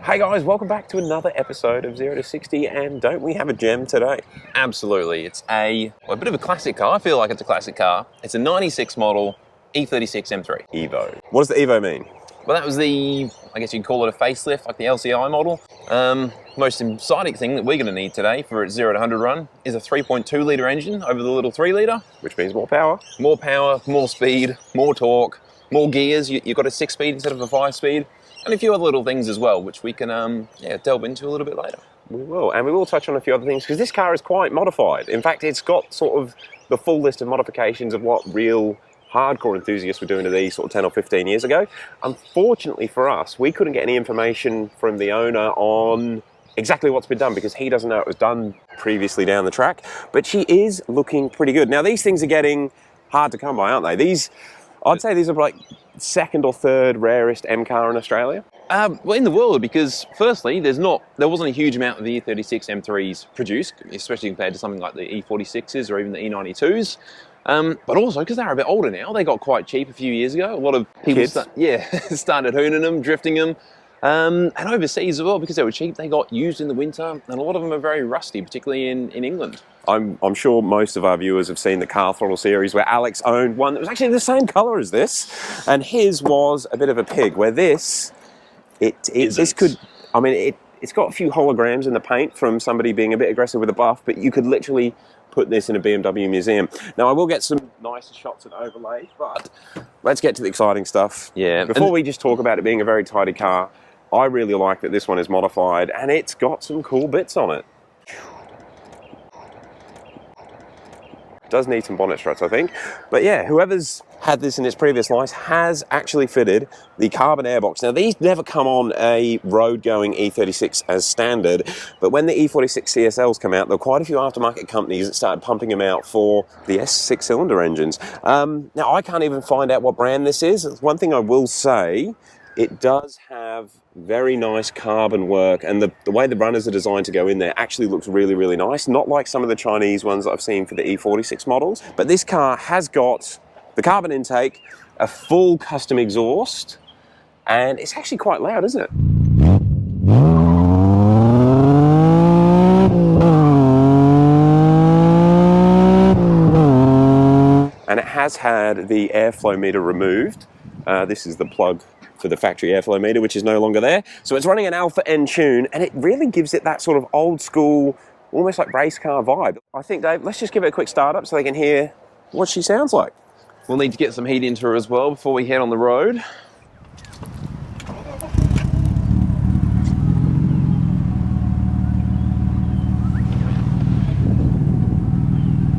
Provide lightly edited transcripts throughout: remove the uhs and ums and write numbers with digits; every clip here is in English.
Hey guys, welcome back to another episode of 0 to 60, and don't we have a gem today? Absolutely. It's a bit of a classic car. I feel like it's a classic car. It's a 96 model E36 M3 Evo. What does the Evo mean? Well, that was I guess you'd call it a facelift, like the LCI model. Most exciting thing that we're going to need today for its 0 to 100 run is a 3.2 litre engine over the little 3 litre. Which means more power. More power, more speed, more torque, more gears. You've got a 6-speed instead of a 5-speed. And a few other little things as well, which we can delve into a little bit later. We will, and we will touch on a few other things, because this car is quite modified. In fact, it's got sort of the full list of modifications of what real hardcore enthusiasts were doing to these sort of 10 or 15 years ago. Unfortunately for us, we couldn't get any information from the owner on exactly what's been done, because he doesn't know it was done previously down the track. But she is looking pretty good. Now, these things are getting hard to come by, aren't they? I'd say these are like second or third rarest M car in Australia. Well, in the world, because firstly, there wasn't a huge amount of the E36 M3s produced, especially compared to something like the E46s or even the E92s. But also because they're a bit older now, they got quite cheap a few years ago. A lot of people started hooning them, drifting them. And overseas as well, because they were cheap, they got used in the winter, and a lot of them are very rusty, particularly in England. I'm sure most of our viewers have seen the Car Throttle series where Alex owned one that was actually the same colour as this, and his was a bit of a pig, where it's got a few holograms in the paint from somebody being a bit aggressive with a buff, but you could literally put this in a BMW museum. Now, I will get some nicer shots and overlays, but let's get to the exciting stuff. Yeah. Before we just talk about it being a very tidy car, I really like that this one is modified, and it's got some cool bits on it. Does need some bonnet struts, I think. But yeah, whoever's had this in its previous life has actually fitted the carbon airbox. Now, these never come on a road-going E36 as standard, but when the E46 CSLs come out, there were quite a few aftermarket companies that started pumping them out for the S6 cylinder engines. Now, I can't even find out what brand this is. One thing I will say, it does have very nice carbon work, and the way the runners are designed to go in there actually looks really, really nice. Not like some of the Chinese ones that I've seen for the E46 models, but this car has got the carbon intake, a full custom exhaust, and it's actually quite loud, isn't it? And it has had the airflow meter removed. This is the plug for the factory airflow meter, which is no longer there. So it's running an Alpha N tune, and it really gives it that sort of old school, almost like race car vibe. I think, Dave, let's just give it a quick start up so they can hear what she sounds like. We'll need to get some heat into her as well before we head on the road.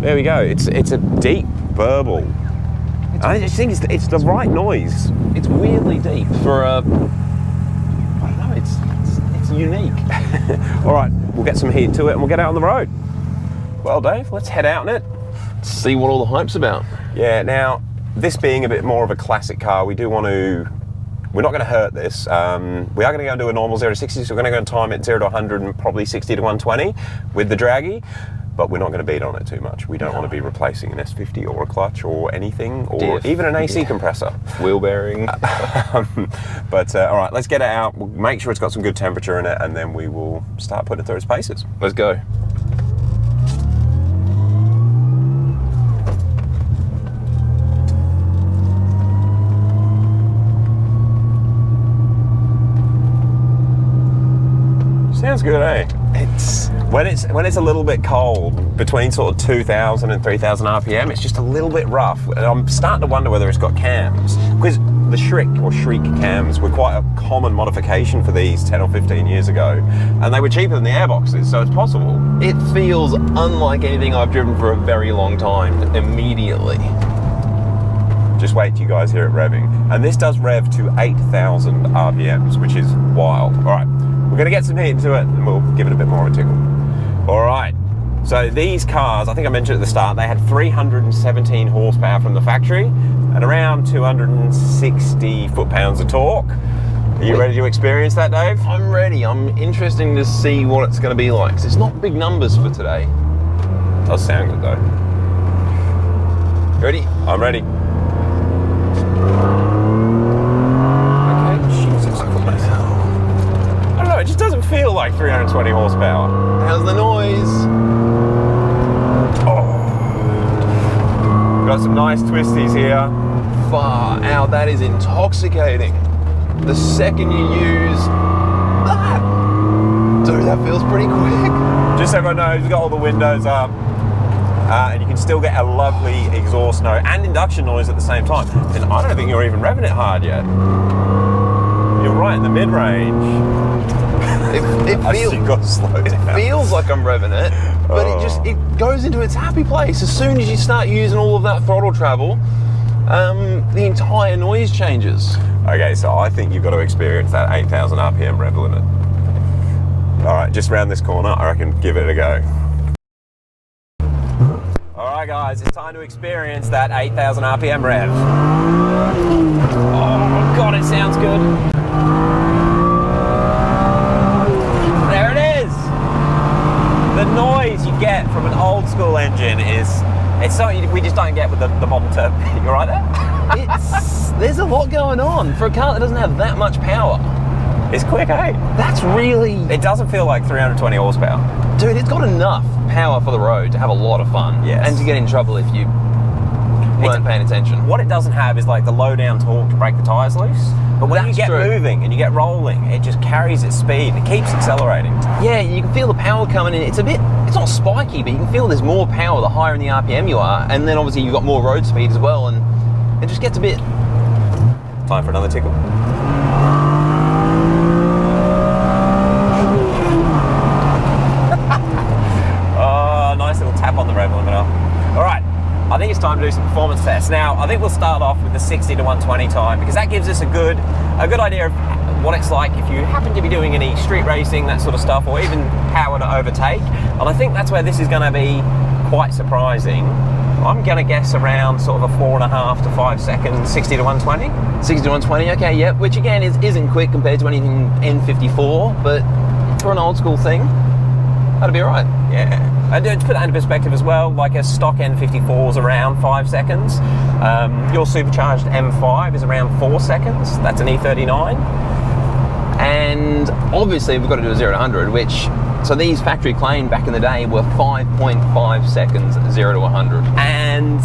There we go. It's a deep burble. I just think it's the right noise. It's weirdly deep for I don't know, it's unique. All right, we'll get some heat to it and we'll get out on the road. Well, Dave, let's head out in it. See what all the hype's about. Yeah, now, this being a bit more of a classic car, we're not going to hurt this. We are going to go and do a normal 0 to 60, so we're going to go and time it 0 to 100 and probably 60 to 120 with the draggy. But we're not going to beat on it too much. We don't want to be replacing an S50 or a clutch or anything, or even an AC compressor. Wheel bearing. But all right, let's get it out. We'll make sure it's got some good temperature in it, and then we will start putting it through its paces. Let's go. Sounds good, eh? When it's a little bit cold, between sort of 2,000 and 3,000 RPM, it's just a little bit rough. And I'm starting to wonder whether it's got cams, because the shriek cams were quite a common modification for these 10 or 15 years ago, and they were cheaper than the airboxes, so it's possible. It feels unlike anything I've driven for a very long time, immediately. Just wait till you guys hear it revving. And this does rev to 8,000 RPMs, which is wild. All right, we're gonna get some heat into it and we'll give it a bit more of a tickle. All right, so these cars, I think I mentioned at the start, they had 317 horsepower from the factory and around 260 foot-pounds of torque. Are you ready to experience that, Dave? I'm ready. I'm interested to see what it's gonna be like, because it's not big numbers for today. It does sound good though. Ready? I'm ready. like 320 horsepower. How's the noise? Oh. Got some nice twisties here. Far out, that is intoxicating. The second you use that, dude, that feels pretty quick. Just so everyone knows, we've got all the windows up. And you can still get a lovely exhaust note and induction noise at the same time. And I don't think you're even revving it hard yet. You're right in the mid-range. It feels like I'm revving it, but it goes into its happy place. As soon as you start using all of that throttle travel, the entire noise changes. Okay, so I think you've got to experience that 8,000 RPM rev limit. All right, just round this corner, I reckon give it a go. All right, guys, it's time to experience that 8,000 RPM rev. Oh, God, it sounds good. There it is. The noise you get from an old school engine it's something we just don't get with the modern turbo. You right there? There's a lot going on for a car that doesn't have that much power. It's quick, eh? That's really... It doesn't feel like 320 horsepower. Dude, it's got enough power for the road to have a lot of fun. Yes. And to get in trouble if you weren't paying attention. What it doesn't have is like the low down torque to break the tyres loose. But when you get moving and you get rolling, it just carries its speed and it keeps accelerating. Yeah, you can feel the power coming in. It's not spiky, but you can feel there's more power the higher in the RPM you are. And then obviously you've got more road speed as well, and it just gets a bit... Time for another tickle. Oh, nice little tap on the rev limiter. All right, I think it's time to do some performance tests. Now, I think we'll start off with the 60 to 120 time because that gives us a good idea of what it's like if you happen to be doing any street racing, that sort of stuff, or even power to overtake. And I think that's where this is going to be quite surprising. I'm going to guess around sort of a 4.5 to 5 seconds, 60 to 120. 60 to 120, okay, yep, which again isn't quick compared to anything N54, but for an old school thing, that'd be all right. Yeah, and to put that into perspective as well, like a stock N54 is around 5 seconds. Your supercharged M5 is around 4 seconds. That's an E39. And obviously we've got to do a 0 to 100, which, so these factory claimed back in the day were 5.5 seconds 0 to 100. And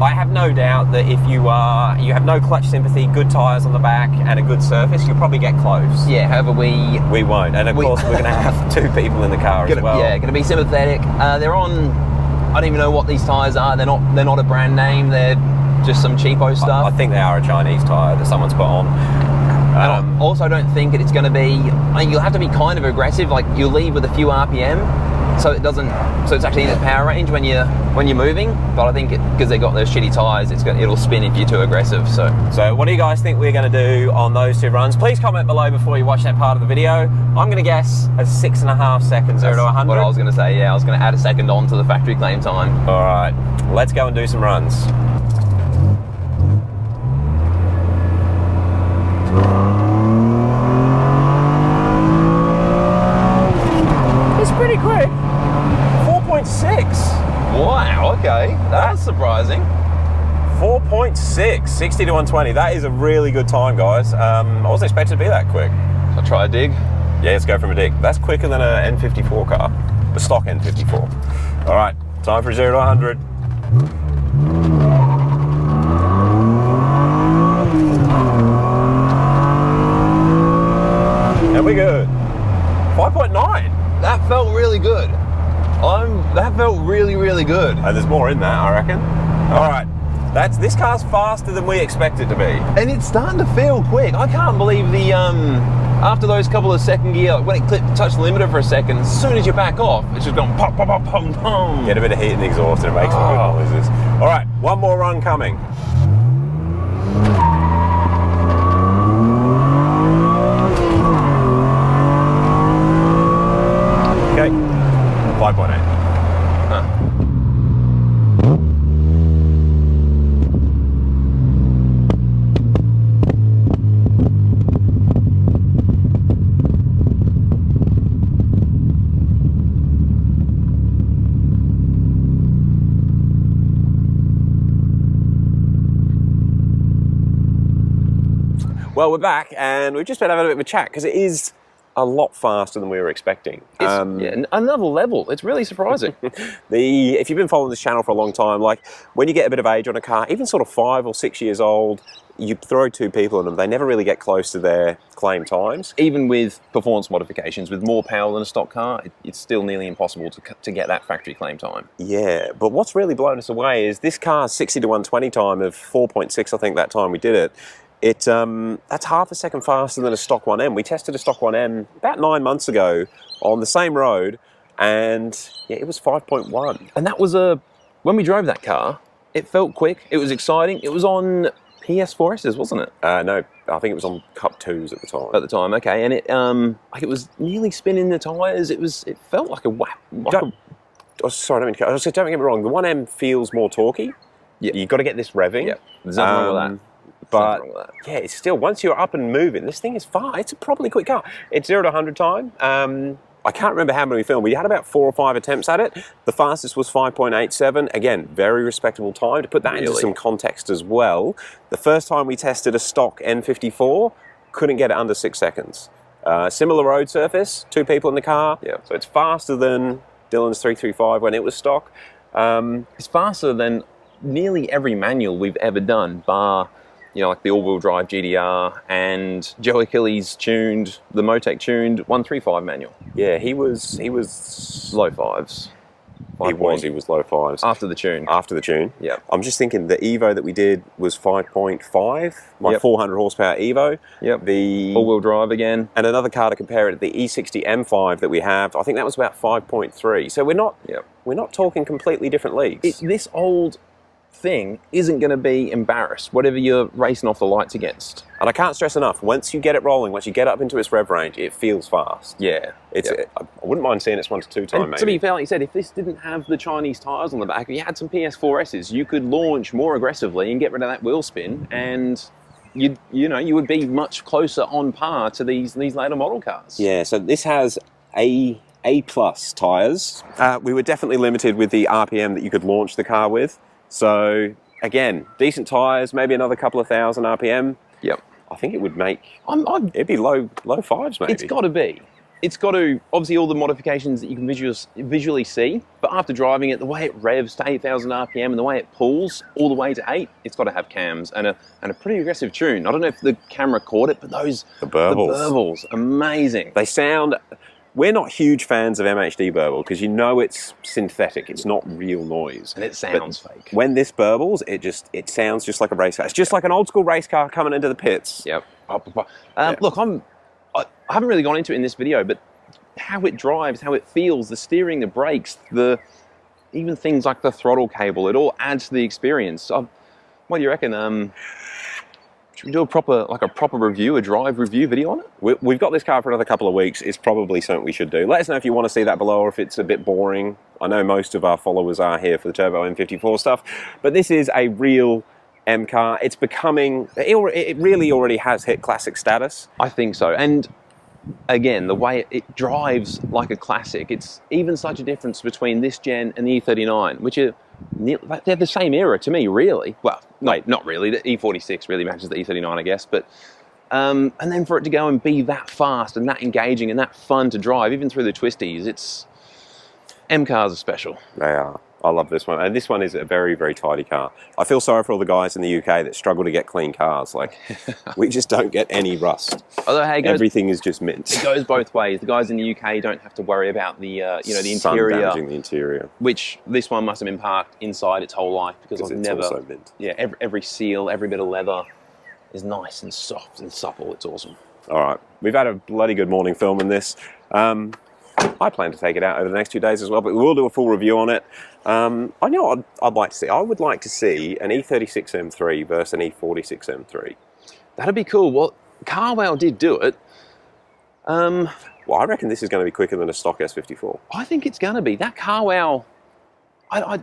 I have no doubt that if you have no clutch sympathy, good tyres on the back and a good surface, you'll probably get close. Yeah, however we won't. And of course we're going to have 2 people in the car as well. Yeah, going to be sympathetic. They're on, I don't even know what these tyres are. They're not a brand name. They're just some cheapo stuff. I think they are a Chinese tyre that someone's put on. And I also don't think it's going to be, you'll have to be kind of aggressive, like you'll leave with a few RPM, so it's actually in the power range when you're moving, but I think because they got those shitty tyres, it'll spin if you're too aggressive. So what do you guys think we're going to do on those 2 runs? Please comment below before you watch that part of the video. I'm going to guess a 6.5 seconds 0 to 100. What I was going to say, yeah, I was going to add a second on to the factory claim time. All right, let's go and do some runs. It's pretty quick. 4.6. Wow, okay. That's surprising. 4.6, 60 to 120. That is a really good time, guys. I wasn't expecting to be that quick. I'll try a dig. Yeah, let's go from a dig. That's quicker than an N54 car, the stock N54. All right, time for 0 to 100. And we're good. 5.9. That felt really good. That felt really, really good. And there's more in that, I reckon. All right, this car's faster than we expect it to be. And it's starting to feel quick. I can't believe after those couple of second gear, when it touched the limiter for a second, as soon as you back off, it's just going pop, pop, pop, pop, pop. Get a bit of heat in the exhaust and it makes some good noises. All right, one more run coming. Okay, 5.8. Well, we're back and we've just been having a bit of a chat because it is a lot faster than we were expecting. It's another level. It's really surprising. If you've been following this channel for a long time, like when you get a bit of age on a car, even sort of 5 or 6 years old, you throw 2 people in them, they never really get close to their claim times. Even with performance modifications, with more power than a stock car, it's still nearly impossible to get that factory claim time. Yeah, but what's really blown us away is this car's 60 to 120 time of 4.6, I think, that time we did it. That's half a second faster than a stock 1M. We tested a stock 1M about 9 months ago on the same road, and yeah, it was 5.1. And that was when we drove that car, it felt quick, it was exciting, it was on PS4Ss, wasn't it? No, I think it was on Cup 2s at the time. At the time, okay, and it was nearly spinning the tyres. It felt like a whap. Sorry, don't get me wrong. The 1M feels more torquey. Yeah, you've got to get this revving. Yeah, there's nothing wrong with that. But yeah, it's still, once you're up and moving, this thing is fast. It's a probably quick car. It's 0 to 100 time. I can't remember how many we filmed. We had about 4 or 5 attempts at it. The fastest was 5.87. Again, very respectable time. To put that into some context as well, the first time we tested a stock N54, couldn't get it under 6 seconds. Similar road surface, 2 people in the car. Yeah. So it's faster than Dylan's 335 when it was stock. It's faster than nearly every manual we've ever done, bar, like the all-wheel drive GDR and Joe Achilles tuned, the Motec tuned 135 manual. Yeah, he was low fives. He was low 5s. After the tune. After the tune. Yeah. I'm just thinking the Evo that we did was 5.5, my 400 horsepower Evo. Yep. The all-wheel drive again. And another car to compare it, the E60 M5 that we have, I think that was about 5.3. So we're not talking completely different leagues. This old thing isn't going to be embarrassed, whatever you're racing off the lights against. And I can't stress enough, once you get it rolling, once you get up into its rev range, it feels fast. Yeah. I wouldn't mind seeing its 1 to 2 time, maybe. To be fair, like you said, if this didn't have the Chinese tyres on the back, if you had some PS4Ss, you could launch more aggressively and get rid of that wheel spin, and you would be much closer on par to these later model cars. Yeah, so this has A+ tyres. We were definitely limited with the RPM that you could launch the car with. So again, decent tyres, maybe another couple of thousand RPM. Yep. I think it would make. It'd be low 5s maybe. It's got to be. It's got to, obviously all the modifications that you can visually see, but after driving it, the way it revs to 8,000 RPM and the way it pulls all the way to 8, it's got to have cams and a pretty aggressive tune. I don't know if the camera caught it, but the burbles, amazing. They sound. We're not huge fans of MHD burble because it's synthetic. It's not real noise. And it sounds fake. When this burbles, it sounds just like a race car. It's just like an old school race car coming into the pits. Yep. Look, I haven't really gone into it in this video, but how it drives, how it feels, the steering, the brakes, even things like the throttle cable, it all adds to the experience. What do you reckon? Should we do a proper review, a drive review video on it? We've got this car for another couple of weeks. It's probably something we should do. Let us know if you want to see that below or if it's a bit boring. I know most of our followers are here for the Turbo M54 stuff, but this is a real M car. It's becoming, it really already has hit classic status. I think so. And again, the way it drives like a classic, it's even such a difference between this gen and the E39, which are they're the same era to me, really. Well, no, not really. The E46 really matches the E39, I guess. But and then for it to go and be that fast and that engaging and that fun to drive, even through the twisties, M cars are special. They are. I love this one. And this one is a very, very tidy car. I feel sorry for all the guys in the UK that struggle to get clean cars. Like, we just don't get any rust. Although, hey, everything is just mint. It goes both ways. The guys in the UK don't have to worry about the the Sun interior. damaging the interior. Which this one must have been parked inside its whole life because I've it's never. Also mint. Yeah, every seal, every bit of leather is nice and soft and supple. It's awesome. All right, we've had a bloody good morning filming this. I plan to take it out over the next 2 days as well, but we will do a full review on it. I know what I'd like to see. I would like to see an E36 M3 versus an E46 M3. That'd be cool. Well, Carwow did do it. Well, I reckon this is going to be quicker than a stock S54. I think it's going to be. That Carwow, I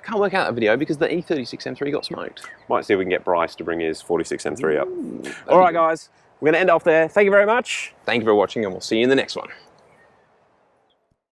can't work out that video because the E36 M3 got smoked. Might see if we can get Bryce to bring his 46 M3 up. All right, guys, we're going to end off there. Thank you very much. Thank you for watching, and we'll see you in the next one.